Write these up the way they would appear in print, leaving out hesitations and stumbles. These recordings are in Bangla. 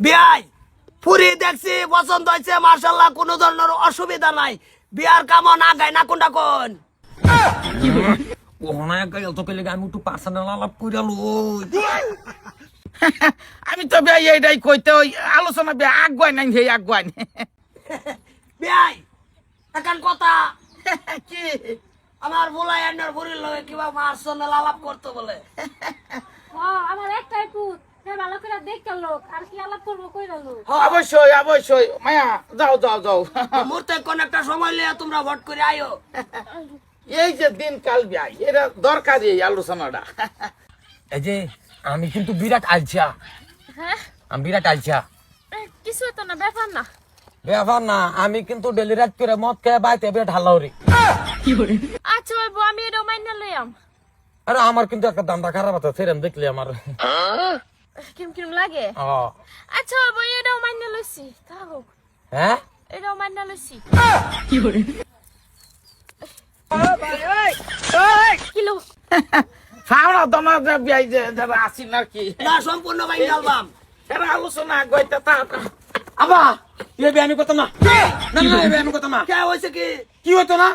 বিয়াই ফুরি দেখছি পছন্দ হয়েছে মার্শাল্লাহ, কোনো ধরনের অসুবিধা নাই। বিয়ার কামন আগায় না কোনটা কোন আমি একটু পার্সোনাল আলাপ করে আমি তো ভাই এইটাই কইতে ওই আলোচনা বে আগুয়াই নাই হে আগুয়াই বিয়াই এখন কথা কি আমার বলাই এন্ডার ফুরির লগে কিবা মার্শাল্লাহ আলাপ করতে বলে। আমার একটাই পুত ভালো করে দেখতে লোক আর কি আলাপ করবো কইরা লোক। অবশ্যই অবশ্যই মায়া যাও যাও যাও মুহূর্তে কোন একটা সময় লিয়ে তোমরা ভোট করে আইও। এই যে দিন কাল ভাই এটা দরকারি এই আলোচনাটা। এই যে আমি কিন্তু বিরাট আলছা, হ্যাঁ আমি বিরাট আলছা। কিছু তো না, ব্যাপার না। ব্যাপার না, আমি কিন্তু ডেলি রাত করে মদ খেয়ে বাইতে বিরাট হাল্লাউরি। আচ্ছা বাবু আমি এটা মাইনা লইয়াম। আরে আমার কিন্তু একটা দান্দা খারাপ আছে, সেরম দেখলি আমার কিরম কিরম লাগে। আচ্ছা বাবু এটাও মাইনা লইছি, থাকুক। হ্যাঁ এটাও মাইনা লইছি। কিলো ফাওনা দমা যে ভাই যে যারা আসিন আর কি না সম্পূর্ণ ভাই আলবাম এরা আলোচনা গইতে তা আবা এ বে আমি কত না না না এ বে আমি কত না কে হইছে কি কি হতো না,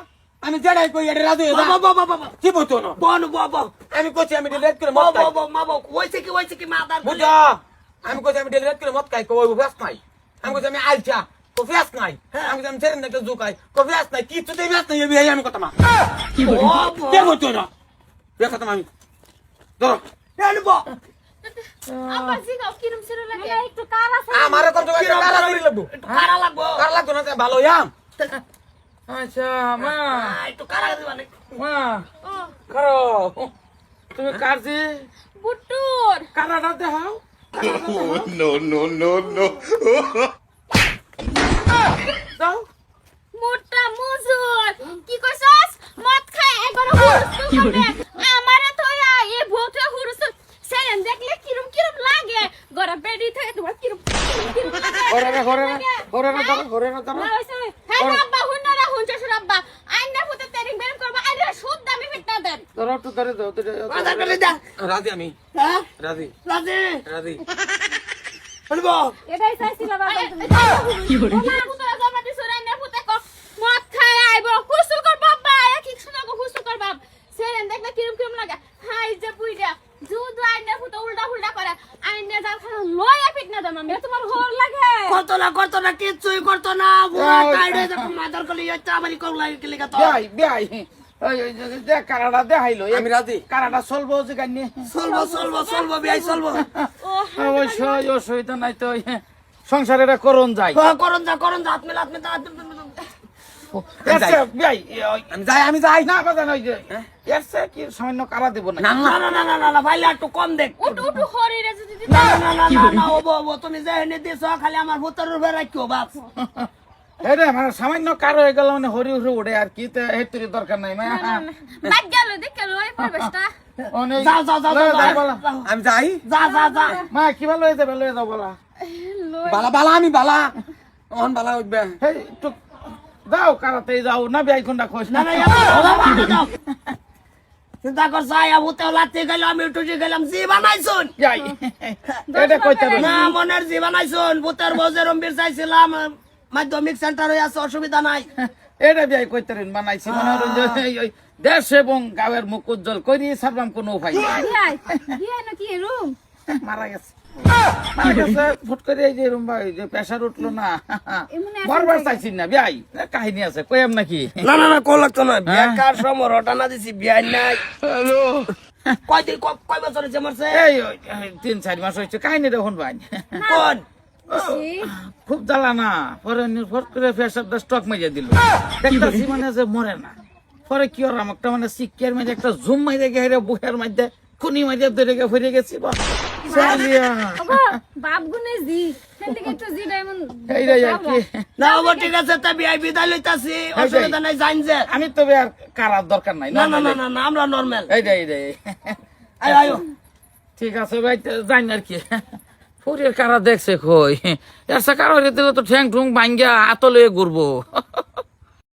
আমি জেডাই কই এটা রাজু হয়ে যা। বাবা বাবা বাবা কি বলতো না, বন বাবা আমি কইছি আমি ডেলি রাত করে মদ খাই। বাবা বাবা হইছে কি মাদার বুঝা আমি কইছি আমি ডেলি রাত করে মদ খাই, কই ব্যস্ত নাই। আমি কইছি আমি আলছা, কই ব্যস্ত নাই। আমি কইছি আমি সেরম একটা জুকাই, কই ব্যস্ত নাই। কি তুই ব্যস্ত নাই, এ বে আমি কত না কি বলতো না বে কত আমি ধরো এলবো আবার জিগাও কিরম সিরো লাগে। একটু কার আছে আমারে কোন জায়গায় কারা করি লাগবো, কারা লাগবো কারা লাগতো না ভালো ইয়াম। আচ্ছা মা একটু কারা দিবা না মা ও করো তুমি কাজে বুটুর কানাডা দেখাও যাও মোটা মুজুর কি কইছস মদ খায় একবার হুরুস করে আমারে তো এ ভোটে হুরুস সেন দেখলে কিরম কিরম লাগে গরা বেডি থাকে তোমার কিরম কিরম লাগে ঘরে না না হইছে হ্যাঁ আব্বা হুনরা হুনছে আব্বা আইনা ফুতে তেরিং বেরম করবা আইরা সুদ দামি ফিটনা দেন ধরো তো ধরে দাও মাদার করে দা রাজি আমি হ্যাঁ রাজি রাজি রাজি এলবো এটাই চাইছিল বাবা কি করে না ফুতে জমা দিছ রাইনা ফুতে ক মদ খায় আইবো কুসুল কর বাবা এক এক শোনাবো কুসুল কর বাপ সেন দেখলে কিরম কিরম লাগে হাই যে বুইড়া দুধ আইনা ফুতে উল্টা উল্টা করে আইনা জাল খানা লয়া ফিটনা দেন আমি তোমার হোর লাগে করতো না কিছুই করতো না বুড়া টাইডে যখন মাদার করে ইচ্ছা আমারই কল লাগে কি লিখা তো বিয়াই বিয়াই ওই যে কানাডা দেখাইলো আমি রাজি। কানাডা চলবো যে গানি চলবো বিয়াই চলবো ও অবশ্যই অসুবিধা নাই তো সংসার এটা করুন যাই করন যা হাত মেলা বিয়াই আমি যাই না কথা নয় যে এসে কি সামান্য কারা দেব না না ভাইলা একটু কম দেখ উঠ উঠ হরিরে যদি দিতে না ও তুমি যে এনে দিছো খালি আমার ভূতের উপরে রাখিও বাপ এটা মানে সামান্য কার হয়ে গেল মানে হরি উঠে উঠে আর কি তো হেতুরি দরকার নাই মা বাদ গেল দেখে লই পরিবেশটা আমি যাই যা মা কি ভালো হয়ে যাবে লয়ে যাও বলা লই বালা বালা আমি বালা অন বালা উঠবে হেই একটু যাও কারাতে যাও না বিয়াই কোনটা খোঁজ না চিন্তা কর যাই ভূতে লাতে গেল আমি উঠে গেলাম জি বানাইছুন যাই এটা কইতে হবে না মনের জি বানাইছুন ভূতের বজেরম বীর চাইছিলাম মাধ্যমিক সেন্টার হয়ে আছে অসুবিধা নাই এটা বিয়াই কইতে বানাইছি মনে হয় যে ওই দেশ এবং গাঁয়ের মুখ উজ্জ্বল করি সারবাম কোনো উপায় নাই। বিয়ে নাকি রুম মারা গেছে ফুট করে এই যে রুম্বা এই যে প্রেসার উঠলো না এমনি আছে বারবার চাইছি না বিয়াই কাহিনী আছে কইম নাকি না কল লাগতো না বিয়া কার সময় রটানা দিছি বিয়া নাই হ্যালো কয় বছর হয়েছে মরছে এই 3-4 মাস হয়েছে কাহিনী দেখুন ভাই কোন খুব জ্বালা না পরে ফট করে প্রেসার স্টক মেজে দিল দেখতেছি মানে যে মরে না পরে কি আর আমাকে মানে সিকিয়ার মাঝে একটা জুম মাইরে গেছে বুকের মধ্যে খুনি মাঝে ধরে গে ফিরে গেছি বা বাপ গুনে জি সেন থেকে একটু জি ডায়মন্ড এই রে আর কি না ও ঠিক আছে তা বিয়া বিদায় লইতাছি অসুবিধা নাই জান যে আমি তো আর কারার দরকার নাই না আমরা নরমাল এই রে আয়ো ঠিক আছে ভাই জানি আর কি ফুরির কারা দেখছে কই এর কারো তো ঠ্যাং ঠুং ভাঙ্গা আতলে ঘুরবো